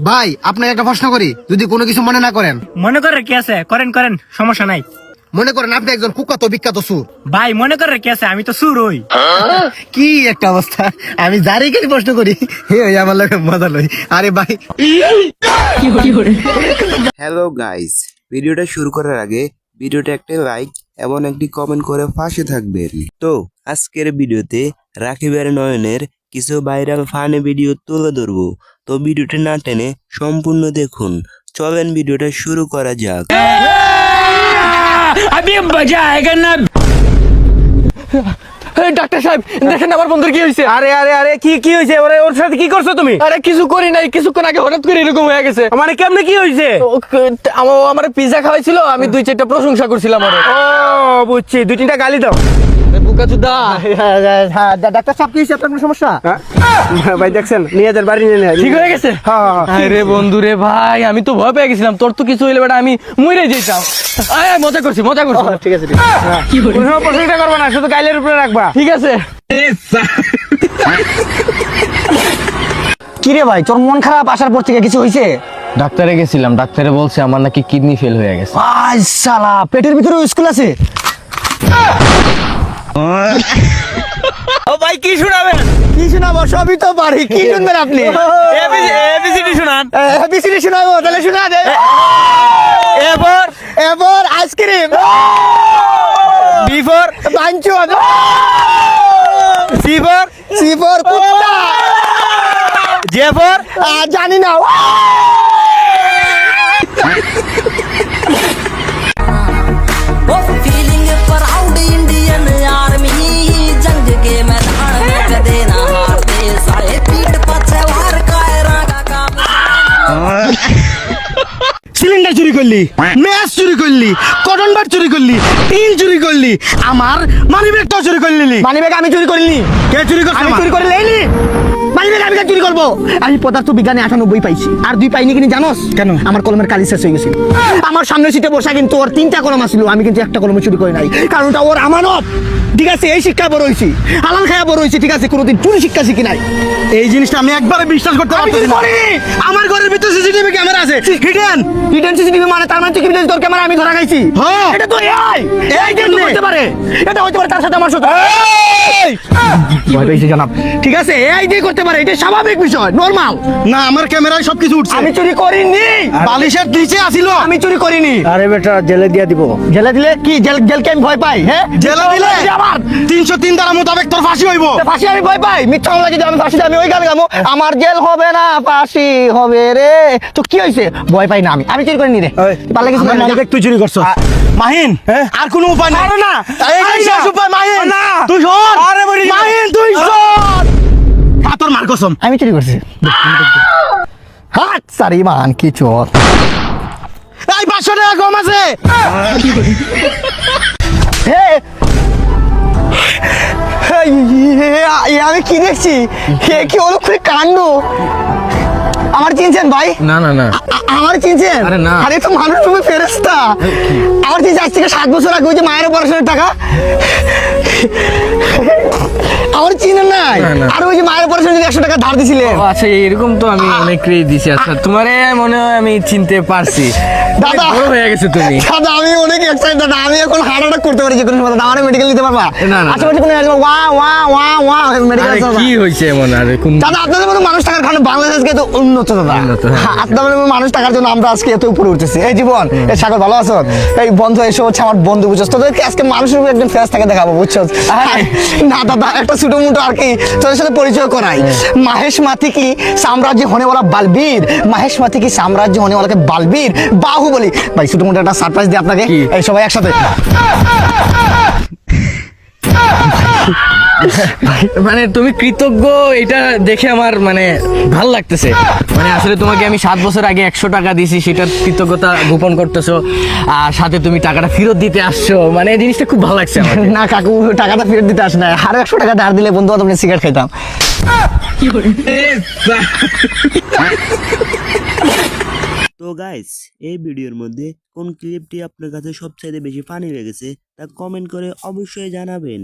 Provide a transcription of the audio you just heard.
ভাই আপনাকে একটা প্রশ্ন করি, যদি কোনো কিছু মনে না করেন। মনে করে কি আছে, করেন করেন, সমস্যা নাই। মনে করেন আপনি একজন কুখ্যাত বিখ্যাত সুর। ভাই মনে করে কি আছে, আমি তো সুর হই। কি একটা অবস্থা, আমি যারই খালি প্রশ্ন করি হে ওই আমার লাগে মজা লই। আরে ভাই হ্যালো গাইস, ভিডিওটা শুরু করার আগে ভিডিওটা একটা লাইক এবং একটি কমেন্ট করে পাশে থাকবেন। তো আজকের ভিডিওতে রাকিবের নয়নের কিছু ভাইরাল ফানি ভিডিও তুলে ধরবো। তো ভিডিওটা না টেনে সম্পূর্ণ দেখুন। চলেন ভিডিওটা শুরু করা যাক। ডাক্তার সাহেব দেখেন আমার বন্ধুর কি হয়েছে। আরে আরে আরে কি হয়েছে? ওর সাথে কি করছো তুমি? আরে কিছু করি নাই, কিছুক্ষণ আগে হঠাৎ করে এরকম হয়ে গেছে। মানে কেমনে কি হয়েছে? আমার পিজা খাওয়াইছিল, আমি 2-4টা প্রশংসা করছিলাম। আরে ও বুঝছি, 2-3টা গালি দাও। বুকাচুদা। ডাক্তার সাহেব কি হয়েছে, আপনার কোনো সমস্যা? ভাই দেখছেন, নিয়ে যান বাড়ি নিয়ে ঠিক হয়ে গেছে? আরে বন্ধু রে ভাই, আমি তো ভয় পেয়ে গেছিলাম, তোর তো কিছু হইলে বেটা আমি মরে যেতাম। আয় মজা করছি। ঠিক আছে কোনো প্রশংসা করবো না, শুধু গাইলের উপরে রাখবা। ঠিক আছে। কি রে ভাই, তোর মন খারাপ আসার পর থেকে কিছু হয়েছে? ডাক্তারে গেছিলাম, ডাক্তারে বলছে আমার নাকি কিডনি ফেল হয়ে গেছে। আই শালা, পেটের ভিতরে স্কুল আছে? ও ভাই কি শোনাবেন? কি শোনাবো, সবই তো পারি। কি শুনবেন আপনি? এবিসিডি শোনান। এবিসিডি শোনাবো, তাহলে শোনা দে। এবার এবার আইসক্রিম, বিফোর বাঞ্চন, সিফোর সিফর কুত্তা, জেফোর জানি না। फीलिंग प्राउड इंडियन आर्मी जंग के मैदान में कदे ना हारते सारे पीठ पछे वार कायरा का काम সিলিন্ডার চুরি করলি, ম্যাচ চুরি করলি, কটন বার চুরি করলি, টিন চুরি করলি, আমার মানিব্যাগ তো চুরি করলি। মানিব্যাগ আমি চুরি করিনি। কে চুরি করছে? আমি চুরি করে লেইনি। মানিব্যাগ আমি কেন চুরি করবো? আমি পদার্থ বিজ্ঞানে 98 পাইছি, আর 2 পাইনি কিনি জানোস কেন? আমার কলমের কালি শেষ হয়ে গেছিল। আমার সামনের সিটে বসা কিন্তু ওর 3টা কলম আছিল, আমি কিন্তু একটা কলম চুরি করি নাই, কারণ ওটা ওর আমানত। ঠিক আছে, এই শিক্ষা বড় হইছি, হালাল খায়া বড় হইছি। ঠিক আছে, কোনোদিন চুরি শিক্ষা শিখি নাই। এই জিনিসটা আমি একবারে বিশ্বাস করতে পারছি না। আমার ঘরের ভিতরে সিসিটিভি ক্যামেরা আছে, হিডেন সিসিটিভি, মানে তার মানে তুই কি বলিস তোর ক্যামেরা আমি ধরা খাইছি? এটা তো এই দিন হতে পারে, এটা হতে পারে তার সাথে আমার সাথে। ভয় পেয়েছি জানাব। ঠিক আছে, এই দিয়ে করতে পারে, এটা স্বাভাবিক বিষয়, নরমাল না। আমার ক্যামেরায় সবকিছু উঠছে। আমি চুরি করিনি, বালিশের নিচে আছিল, আমি চুরি করিনি। আরে বেটা, জেলে দিয়ে দিব। জেলে দিলে কি, জেলকে আমি ভয় পাই? হ্যাঁ, জেলে দিলে আমার 303 ধারা মোতাবেক তোর ফাঁসি হইব। ফাঁসি আমি ভয় পাই? মিথ্যা মামলা যদি আমি ফাঁসি, আমি ওই গান গামো, আমার জেল হবে না ফাঁসি হবে রে। তো কি হয়েছে? ভয় পাই না আমি, আমি চুরি করিনি রে। পারলে কিছু মানিব্যাগ তুই চুরি করছ। মাহিন, আর কোনো উপায় নাই। না এই শেষ উপায় মাহিন, না তুই সর। আরে বড়ি মাহিন তুই সর। তোর মার কসম আমি চুরি করছি। হাত সারি মান কি চোর। এই 500 টাকা কম আছে। হে আমি কি দেখছি, হে কি অলক্ষণে কাণ্ড। আমার চিনছেন ভাই? না না না, আমার চিনছেন? আরে না। আরে তো মানুষ, তুমি ফেরেশতা। আমার চিনছে আজ থেকে 7 বছর আগে, ওই যে মায়ের অপারেশনের টাকা। আমার চিনেন নাই? আর ওই যে মায়ের অপারেশনের 100 টাকা ধার দিছিলেন। ও আচ্ছা, এরকম তো আমি অনেকই দিছি। আচ্ছা, তোমারে মনে হয় আমি চিনতে পারছি। দাদা বড় হয়ে গেছে তুমি। দাদা আমি অনেক এক্সাইটেড দাদা, আমি এখন হার্ট অ্যাটাক করতে পারি যে কোনো সময়। দাদা আমার মেডিকেল নিতে পারবা? না, না, আচ্ছা কোনো ওয়া ওয়া ওয়া ওয়া মেডিকেল আরে কি হয়েছে এমন? আরে কোন দাদা আপনাদের মতো মানুষ টাকার কারণে বাংলাদেশ আজকে এত উন্নত দাদা। উন্নত, হ্যাঁ। আপনাদের মতো মানুষ টাকার জন্য আমরা আজকে এত উপরে উঠতেছি। এই জীবন, এই সাগর ভালো আছো? এই বন্ধু এসে হচ্ছে আমার বন্ধু, বুঝছস? তোদেরকে আজকে মানুষের উপর একদম ফেস থেকে দেখাবো, বুঝছস? না দাদা, একটা ছোট মোটো আর কি তোদের সাথে পরিচয় করাই। মাহেশ মাথি কি সাম্রাজ্য होने वाला বালবীর, মাহেশ মাথি কি সাম্রাজ্য होने वाला বালবীর বাহুবলী। ভাই ছোট মোটো একটা সারপ্রাইজ দিই আপনাকে, এই সবাই একসাথে। মানে তুমি কৃতজ্ঞ, এটা দেখে আমার মানে ভাল লাগতেছে। মানে আসলে তোমাকে আমি 7 বছর আগে 100 টাকা দিয়েছি, সেটার কৃতজ্ঞতা গোপন করতেছো, আর সাথে তুমি টাকাটা ফেরত দিতে আসছো। মানে এই জিনিসটা খুব ভালো লাগছে আমার। না কাকু, টাকাটা ফেরত দিতে আস না, আরো 100 টাকা ধার দিলে বন্ধু বান্ধব সিগারেট খাইতাম। তো গাইস, এই ভিডিওর মধ্যে কোন ক্লিপটি আপনার কাছে সবচাইতে বেশি ফানি লেগেছে তা কমেন্ট করে অবশ্যই জানাবেন।